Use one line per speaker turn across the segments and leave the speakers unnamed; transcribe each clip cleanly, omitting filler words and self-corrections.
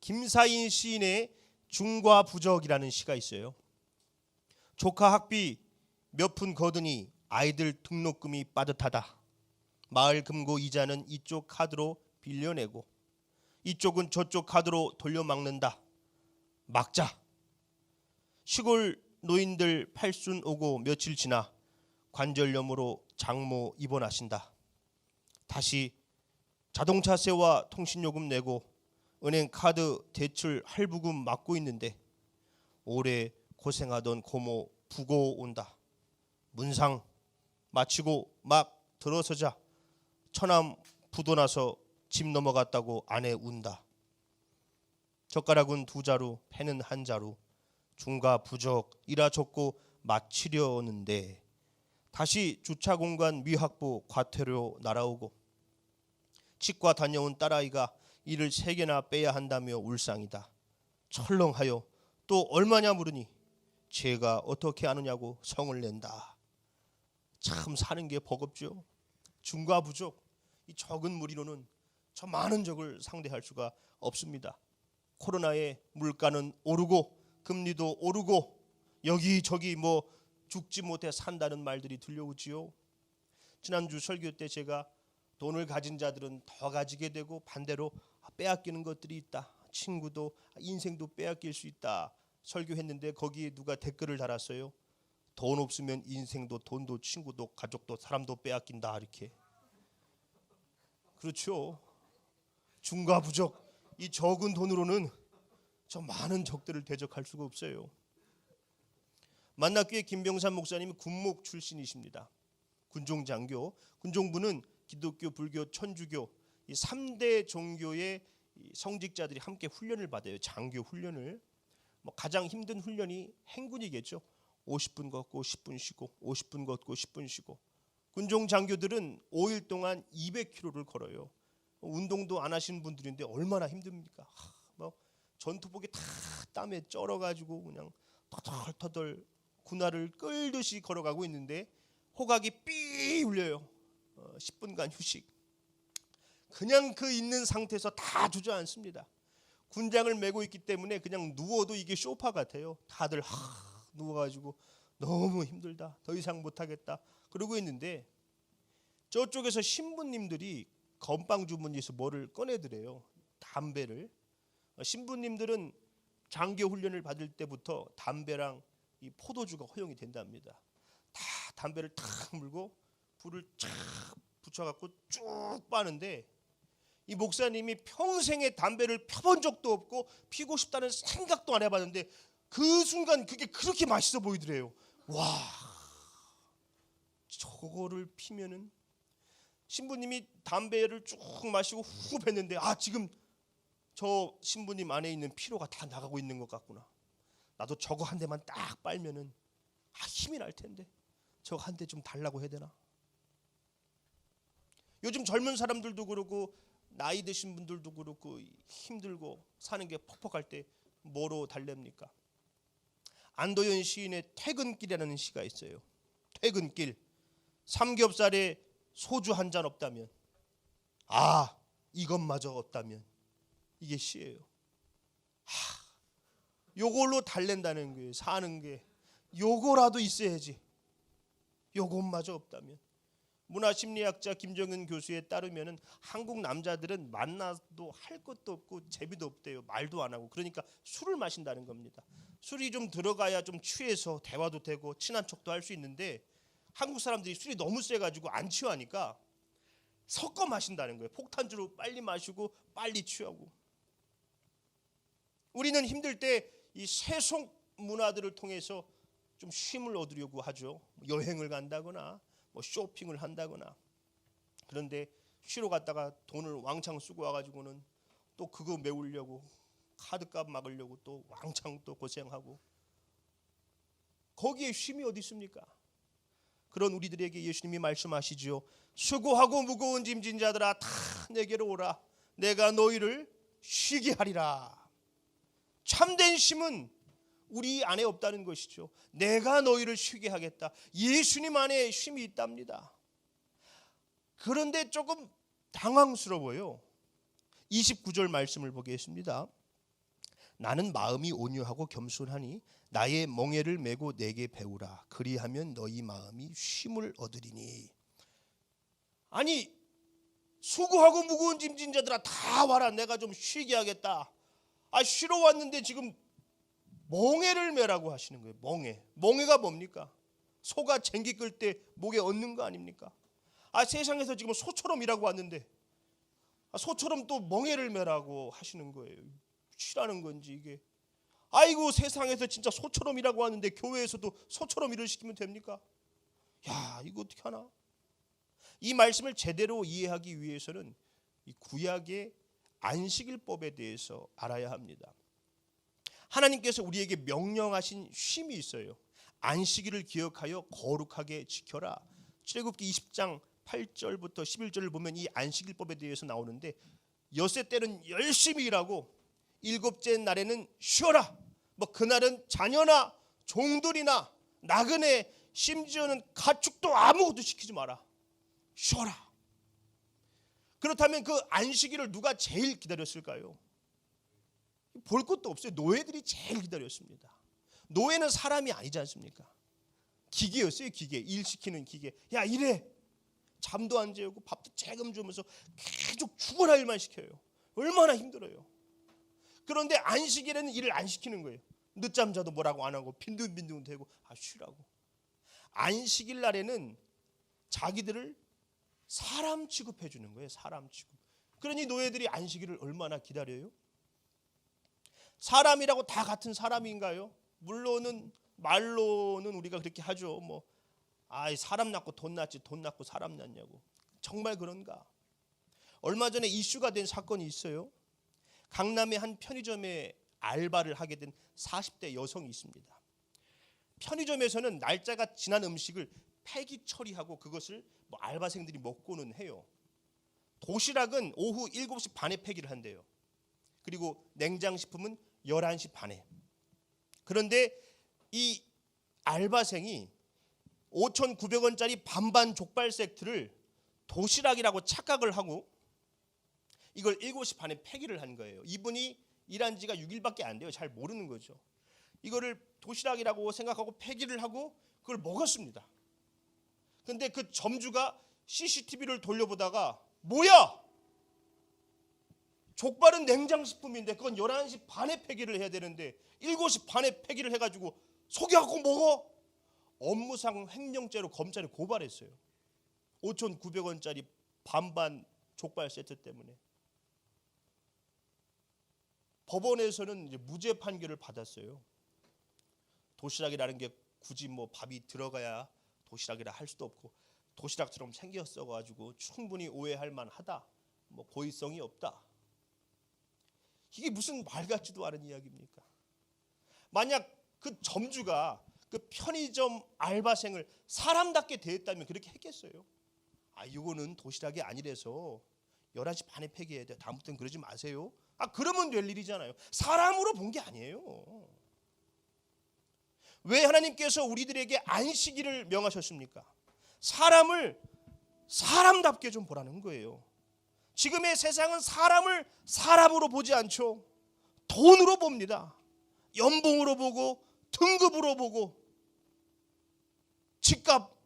김사인 시인의 중과 부적이라는 시가 있어요. 조카 학비 몇 푼 거두니 아이들 등록금이 빠듯하다. 마을 금고 이자는 이쪽 카드로 빌려내고 이쪽은 저쪽 카드로 돌려막는다. 막자. 시골 노인들 팔순 오고 며칠 지나 관절염으로 장모 입원하신다. 다시 자동차세와 통신요금 내고 은행 카드 대출 할부금 막고 있는데 오래 고생하던 고모 부고 온다. 문상 마치고 막 들어서자 처남 부도 나서 집 넘어갔다고 아내 운다. 젓가락은 두 자루, 펜은 한 자루. 중과 부적 이라 적고 마치려는데 다시 주차 공간 미확보 과태료 날아오고 치과 다녀온 딸아이가 이를 3개나 빼야 한다며 울상이다. 철렁하여 또 얼마냐 물으니 제가 어떻게 아느냐고 성을 낸다. 참 사는 게 버겁죠. 중과 부족, 이 적은 무리로는 저 많은 적을 상대할 수가 없습니다. 코로나에 물가는 오르고 금리도 오르고 여기저기 뭐 죽지 못해 산다는 말들이 들려오지요. 지난주 설교 때 제가 돈을 가진 자들은 더 가지게 되고 반대로 빼앗기는 것들이 있다. 친구도 인생도 빼앗길 수 있다. 설교했는데 거기에 누가 댓글을 달았어요. 돈 없으면 인생도 돈도 친구도 가족도 사람도 빼앗긴다 이렇게. 그렇죠. 중과 부적 이 적은 돈으로는 저 많은 적들을 대적할 수가 없어요. 만나교회 김병삼 목사님이 군목 출신이십니다. 군종장교, 군종부는 기독교, 불교, 천주교 이 3대 종교의 성직자들이 함께 훈련을 받아요. 장교 훈련을. 가장 힘든 훈련이 행군이겠죠. 50분 걷고 10분 쉬고 50분 걷고 10분 쉬고. 군종장교들은 5일 동안 200km를 걸어요. 운동도 안 하시는 분들인데 얼마나 힘듭니까? 전투복이 다 땀에 쩔어가지고 그냥 터덜터덜 군화를 끌듯이 걸어가고 있는데 호각이 삐 울려요. 10분간 휴식. 그냥 그 있는 상태에서 다 주저앉습니다. 군장을 메고 있기 때문에 그냥 누워도 이게 소파 같아요. 다들 누워가지고 너무 힘들다. 더 이상 못하겠다. 그러고 있는데 저쪽에서 신부님들이 건빵 주머니에서 뭐를 꺼내드래요. 담배를. 신부님들은 장교 훈련을 받을 때부터 담배랑 이 포도주가 허용이 된답니다. 다 담배를 탁 물고 불을 쫙 붙여갖고 쭉 빠는데 이 목사님이 평생에 담배를 펴본 적도 없고 피고 싶다는 생각도 안 해봤는데 그 순간 그게 그렇게 맛있어 보이더래요. 와, 저거를 피면은 신부님이 담배를 쭉 마시고 후 뱉는데 지금 저 신부님 안에 있는 피로가 다 나가고 있는 것 같구나. 나도 저거 한 대만 딱 빨면은 힘이 날 텐데 저거 한 대 좀 달라고 해야 되나? 요즘 젊은 사람들도 그렇고 나이 드신 분들도 그렇고 힘들고 사는 게 퍽퍽할 때 뭐로 달랩니까? 안도현 시인의 퇴근길이라는 시가 있어요. 퇴근길. 삼겹살에 소주 한 잔 없다면 이것마저 없다면 이게 시예요. 요걸로 달랜다는 거예요. 사는 게 요거라도 있어야지. 요것마저 없다면. 문화심리학자 김정은 교수에 따르면은 한국 남자들은 만나도 할 것도 없고 재미도 없대요. 말도 안 하고. 그러니까 술을 마신다는 겁니다. 술이 좀 들어가야 좀 취해서 대화도 되고 친한 척도 할 수 있는데 한국 사람들이 술이 너무 세가지고 안 취하니까 섞어 마신다는 거예요. 폭탄주로 빨리 마시고 빨리 취하고. 우리는 힘들 때 이 세속 문화들을 통해서 좀 쉼을 얻으려고 하죠. 여행을 간다거나 쇼핑을 한다거나. 그런데 쉬러 갔다가 돈을 왕창 쓰고 와가지고는 또 그거 메우려고 카드값 막으려고 또 왕창 또 고생하고. 거기에 쉼이 어디 있습니까? 그런 우리들에게 예수님이 말씀하시죠. 수고하고 무거운 짐진 자들아 다 내게로 오라. 내가 너희를 쉬게 하리라. 참된 쉼은 우리 안에 없다는 것이죠. 내가 너희를 쉬게 하겠다. 예수님 안에 쉼이 있답니다. 그런데 조금 당황스러워요. 29절 말씀을 보겠습니다. 나는 마음이 온유하고 겸손하니 나의 멍에를 메고 내게 배우라. 그리하면 너희 마음이 쉼을 얻으리니. 아니, 수고하고 무거운 짐진 자들아 다 와라. 내가 좀 쉬게 하겠다. 쉬러 왔는데 지금 멍에를 메라고 하시는 거예요. 멍에가 뭡니까? 소가 쟁기 끌 때 목에 얹는 거 아닙니까? 세상에서 지금 소처럼 일하고 왔는데 소처럼 또 멍에를 메라고 하시는 거예요. 쉬라는 건지 이게. 아이고, 세상에서 진짜 소처럼 일하고 왔는데 교회에서도 소처럼 일을 시키면 됩니까? 야, 이거 어떻게 하나? 이 말씀을 제대로 이해하기 위해서는 이 구약의 안식일법에 대해서 알아야 합니다. 하나님께서 우리에게 명령하신 쉼이 있어요. 안식일을 기억하여 거룩하게 지켜라. 출애굽기 20장 8절부터 11절을 보면 이 안식일법에 대해서 나오는데, 엿새 때는 열심히 일하고 일곱째 날에는 쉬어라. 그날은 자녀나 종들이나 나그네 심지어는 가축도 아무것도 시키지 마라. 쉬어라. 그렇다면 그 안식일을 누가 제일 기다렸을까요? 볼 것도 없어요. 노예들이 제일 기다렸습니다. 노예는 사람이 아니지 않습니까? 기계였어요. 기계. 일 시키는 기계. 야, 일해. 잠도 안 재우고 밥도 재금 주면서 계속 죽어라 일만 시켜요. 얼마나 힘들어요. 그런데 안식일에는 일을 안 시키는 거예요. 늦잠 자도 뭐라고 안 하고 빈둥빈둥 대고 쉬라고. 안식일 날에는 자기들을 사람 취급해 주는 거예요. 사람 취급. 그러니 노예들이 안식일을 얼마나 기다려요? 사람이라고 다 같은 사람인가요? 물론은 말로는 우리가 그렇게 하죠. 사람 낳고 돈 낳지 돈 낳고 사람 낳냐고. 정말 그런가? 얼마 전에 이슈가 된 사건이 있어요. 강남의 한 편의점에 알바를 하게 된 40대 여성이 있습니다. 편의점에서는 날짜가 지난 음식을 폐기 처리하고 그것을 알바생들이 먹고는 해요. 도시락은 오후 7시 반에 폐기를 한대요. 그리고 냉장식품은 11시 반에. 그런데 이 알바생이 5,900원짜리 반반 족발 세트를 도시락이라고 착각을 하고 이걸 7시 반에 폐기를 한 거예요. 이분이 일한 지가 6일밖에 안 돼요. 잘 모르는 거죠. 이거를 도시락이라고 생각하고 폐기를 하고 그걸 먹었습니다. 근데 그 점주가 CCTV를 돌려보다가 뭐야? 족발은 냉장식품인데 그건 11시 반에 폐기를 해야 되는데 7시 반에 폐기를 해가지고 속여갖고 먹어? 업무상 횡령죄로 검찰에 고발했어요. 5,900원짜리 반반 족발 세트 때문에. 법원에서는 이제 무죄 판결을 받았어요. 도시락이라는 게 굳이 밥이 들어가야 도시락이라 할 수도 없고 도시락처럼 생겼어가지고 충분히 오해할 만하다. 고의성이 없다. 이게 무슨 말 같지도 않은 이야기입니까? 만약 그 점주가 그 편의점 알바생을 사람답게 대했다면 그렇게 했겠어요? 이거는 도시락이 아니라서 11시 반에 폐기해야 돼. 다음부터는 그러지 마세요. 그러면 될 일이잖아요. 사람으로 본 게 아니에요. 왜 하나님께서 우리들에게 안식일을 명하셨습니까? 사람을 사람답게 좀 보라는 거예요. 지금의 세상은 사람을 사람으로 보지 않죠. 돈으로 봅니다. 연봉으로 보고 등급으로 보고 집값,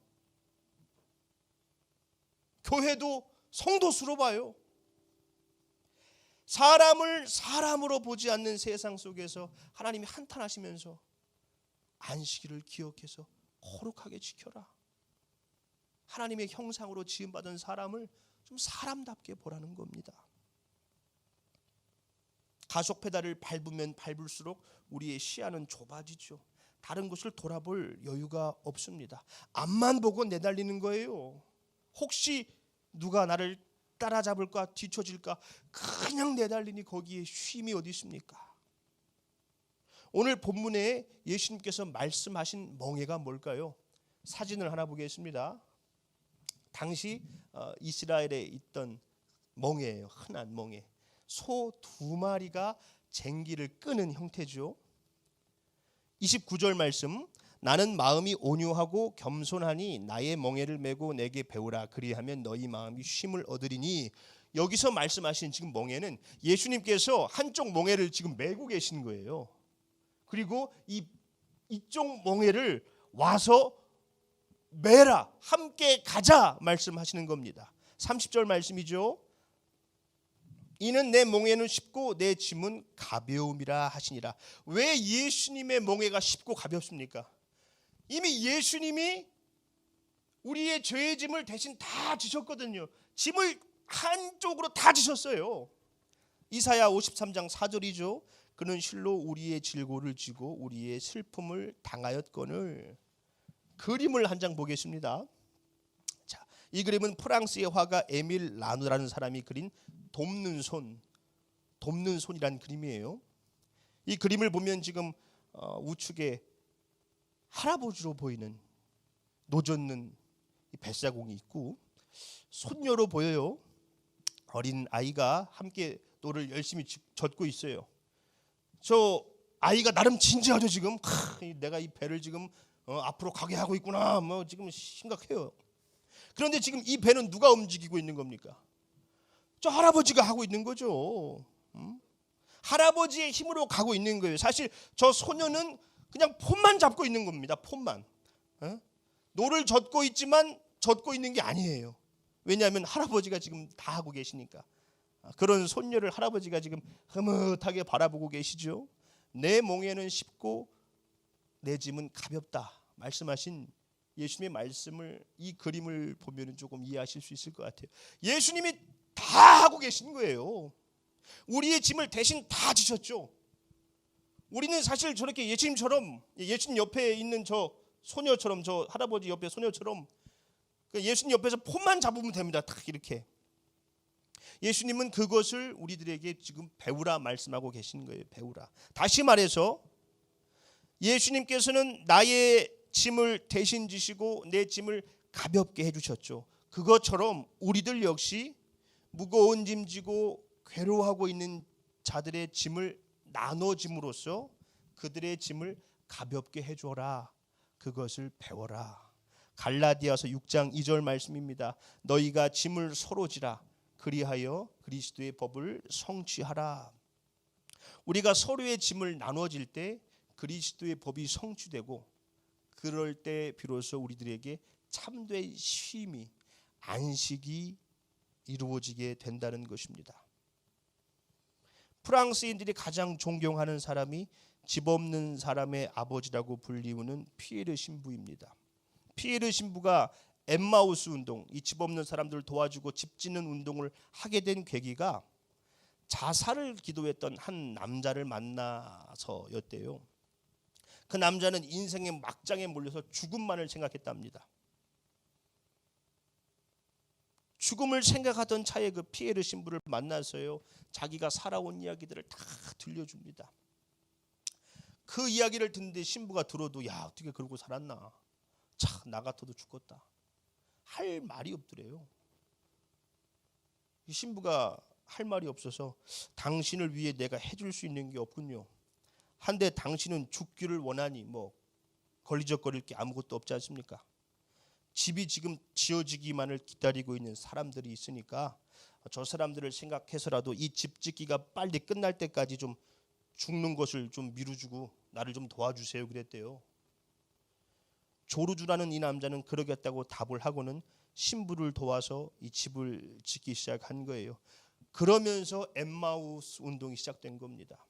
교회도 성도 수로 봐요. 사람을 사람으로 보지 않는 세상 속에서 하나님이 한탄하시면서 안식일을 기억해서 거룩하게 지켜라. 하나님의 형상으로 지음받은 사람을 좀 사람답게 보라는 겁니다. 가속 페달을 밟으면 밟을수록 우리의 시야는 좁아지죠. 다른 곳을 돌아볼 여유가 없습니다. 앞만 보고 내달리는 거예요. 혹시 누가 나를 따라잡을까 뒤처질까 그냥 내달리니 거기에 쉼이 어디 있습니까? 오늘 본문에 예수님께서 말씀하신 멍에가 뭘까요? 사진을 하나 보겠습니다. 당시 이스라엘에 있던 멍에예요. 흔한 멍에. 소 2마리가 쟁기를 끄는 형태죠. 29절 말씀, 나는 마음이 온유하고 겸손하니 나의 멍에를 메고 내게 배우라. 그리하면 너희 마음이 쉼을 얻으리니. 여기서 말씀하신 지금 멍에는 예수님께서 한쪽 멍에를 지금 메고 계신 거예요. 그리고 이쪽 멍에를 와서 매라, 함께 가자 말씀하시는 겁니다. 30절 말씀이죠. 이는 내 멍에는 쉽고 내 짐은 가벼움이라 하시니라. 왜 예수님의 멍에가 쉽고 가볍습니까? 이미 예수님이 우리의 죄의 짐을 대신 다 지셨거든요. 짐을 한쪽으로 다 지셨어요. 이사야 53장 4절이죠. 그는 실로 우리의 질고를 지고 우리의 슬픔을 당하였거늘. 그림을 한 장 보겠습니다. 자, 이 그림은 프랑스의 화가 에밀 라누라는 사람이 그린 돕는 손이라는 그림이에요. 이 그림을 보면 지금 우측에 할아버지로 보이는 노젓는 뱃사공이 있고 손녀로 보여요. 어린 아이가 함께 노를 열심히 젓고 있어요. 저 아이가 나름 진지하죠. 지금 내가 이 배를 지금 앞으로 가게 하고 있구나, 뭐 지금 심각해요. 그런데 지금 이 배는 누가 움직이고 있는 겁니까? 저 할아버지가 하고 있는 거죠. 할아버지의 힘으로 가고 있는 거예요. 사실 저 소녀는 그냥 폰만 잡고 있는 겁니다. 폰만. 노를 젓고 있지만 젓고 있는 게 아니에요. 왜냐하면 할아버지가 지금 다 하고 계시니까. 그런 손녀를 할아버지가 지금 흐뭇하게 바라보고 계시죠. 내 멍에는 쉽고 내 짐은 가볍다 말씀하신 예수님의 말씀을, 이 그림을 보면 조금 이해하실 수 있을 것 같아요. 예수님이 다 하고 계신 거예요. 우리의 짐을 대신 다 지셨죠. 우리는 사실 저렇게 예수님처럼, 예수님 옆에 있는 저 소녀처럼, 저 할아버지 옆에 소녀처럼 예수님 옆에서 폰만 잡으면 됩니다. 딱 이렇게. 예수님은 그것을 우리들에게 지금 배우라 말씀하고 계신 거예요. 배우라. 다시 말해서 예수님께서는 나의 짐을 대신 지시고 내 짐을 가볍게 해주셨죠. 그것처럼 우리들 역시 무거운 짐 지고 괴로워하고 있는 자들의 짐을 나눠짐으로써 그들의 짐을 가볍게 해줘라. 그것을 배워라. 갈라디아서 6장 2절 말씀입니다. 너희가 짐을 서로 지라. 그리하여 그리스도의 법을 성취하라. 우리가 서로의 짐을 나눠질 때 그리스도의 법이 성취되고, 그럴 때 비로소 우리들에게 참된 쉼이, 안식이 이루어지게 된다는 것입니다. 프랑스인들이 가장 존경하는 사람이 집 없는 사람의 아버지라고 불리우는 피에르 신부입니다. 피에르 신부가 엠마우스 운동, 이 집 없는 사람들을 도와주고 집 짓는 운동을 하게 된 계기가 자살을 기도했던 한 남자를 만나서였대요. 그 남자는 인생의 막장에 몰려서 죽음만을 생각했답니다. 죽음을 생각하던 차에 그 피에르 신부를 만나서요, 자기가 살아온 이야기들을 다 들려줍니다. 그 이야기를 듣는데 신부가 들어도 야, 어떻게 그러고 살았나, 참 나 같아도 죽겠다 할 말이 없더래요. 이 신부가 할 말이 없어서 당신을 위해 내가 해줄 수 있는 게 없군요. 한데 당신은 죽기를 원하니 뭐 걸리적거릴 게 아무것도 없지 않습니까? 집이 지금 지어지기만을 기다리고 있는 사람들이 있으니까 저 사람들을 생각해서라도 이 집 짓기가 빨리 끝날 때까지 좀 죽는 것을 좀 미루주고 나를 좀 도와주세요 그랬대요. 조르주라는 이 남자는 그러겠다고 답을 하고는 신부를 도와서 이 집을 짓기 시작한 거예요. 그러면서 엠마우스 운동이 시작된 겁니다.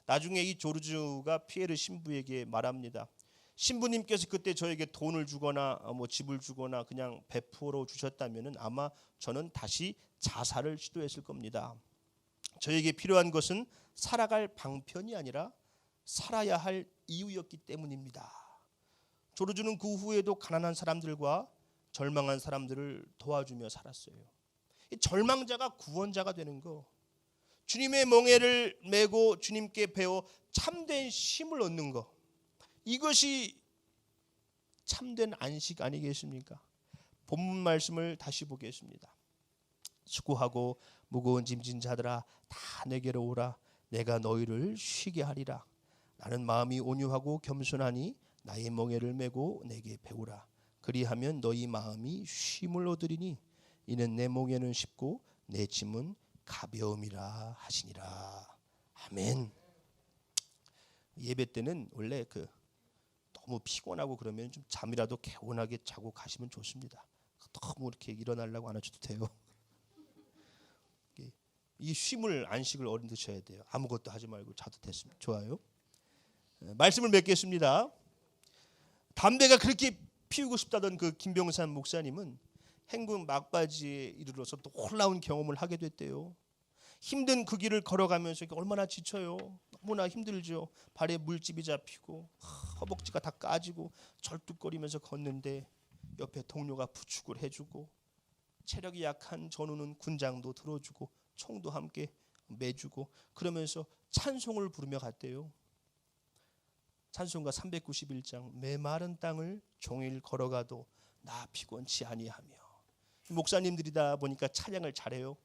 나중에 이 조르주가 피에르 신부에게 말합니다. 신부님께서 그때 저에게 돈을 주거나 뭐 집을 주거나 그냥 베풀어 주셨다면은 아마 저는 다시 자살을 시도했을 겁니다. 저에게 필요한 것은 살아갈 방편이 아니라 살아야 할 이유였기 때문입니다. 조르주는 그 후에도 가난한 사람들과 절망한 사람들을 도와주며 살았어요. 이 절망자가 구원자가 되는 거, 주님의 멍에를 메고 주님께 배워 참된 쉼을 얻는 거, 이것이 참된 안식 아니겠습니까? 본문 말씀을 다시 보겠습니다. 수고하고 무거운 짐진 자들아 다 내게로 오라. 내가 너희를 쉬게 하리라. 나는 마음이 온유하고 겸손하니 나의 멍에를 메고 내게 배우라. 그리하면 너희 마음이 쉼을 얻으리니 이는 내 멍에는 쉽고 내 짐은 가벼움이라 하시니라. 아멘. 예배 때는 원래 너무 피곤하고 그러면 좀 잠이라도 개운하게 자고 가시면 좋습니다. 너무 이렇게 일어나려고 안 하셔도 돼요. 이 쉼을, 안식을 어른 드셔야 돼요. 아무것도 하지 말고 자도 됐습니다. 좋아요. 말씀을 맺겠습니다. 담배가 그렇게 피우고 싶다던 그 김병산 목사님은 행군 막바지에 이르러서 놀라운 경험을 하게 됐대요. 힘든 그 길을 걸어가면서 얼마나 지쳐요. 너무나 힘들죠. 발에 물집이 잡히고 허벅지가 다 까지고 절뚝거리면서 걷는데 옆에 동료가 부축을 해주고 체력이 약한 전우는 군장도 들어주고 총도 함께 매주고 그러면서 찬송을 부르며 갔대요. 찬송가 391장 메마른 땅을 종일 걸어가도 나 피곤치 아니하며. 목사님들이다 보니까 찬양을 잘해요.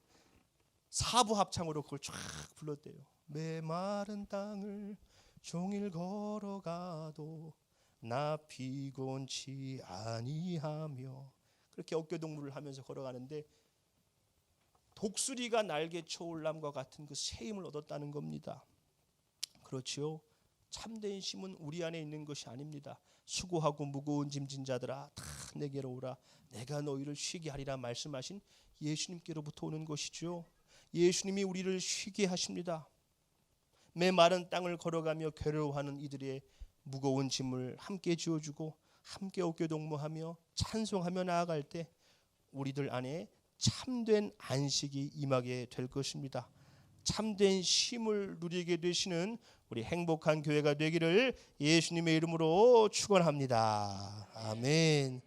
사부 합창으로 그걸 쫙 불렀대요. 메마른 땅을 종일 걸어가도 나 피곤치 아니하며. 그렇게 어깨동무를 하면서 걸어가는데 독수리가 날개 쳐올람과 같은 그 새 힘을 얻었다는 겁니다. 그렇지요. 참된 쉼은 우리 안에 있는 것이 아닙니다. 수고하고 무거운 짐진 자들아 다 내게로 오라 내가 너희를 쉬게 하리라 말씀하신 예수님께로부터 오는 것이죠. 예수님이 우리를 쉬게 하십니다. 메마른 땅을 걸어가며 괴로워하는 이들의 무거운 짐을 함께 지어주고 함께 어깨동무하며 찬송하며 나아갈 때 우리들 안에 참된 안식이 임하게 될 것입니다. 참된 쉼을 누리게 되시는 우리 행복한 교회가 되기를 예수님의 이름으로 축원합니다. 아멘.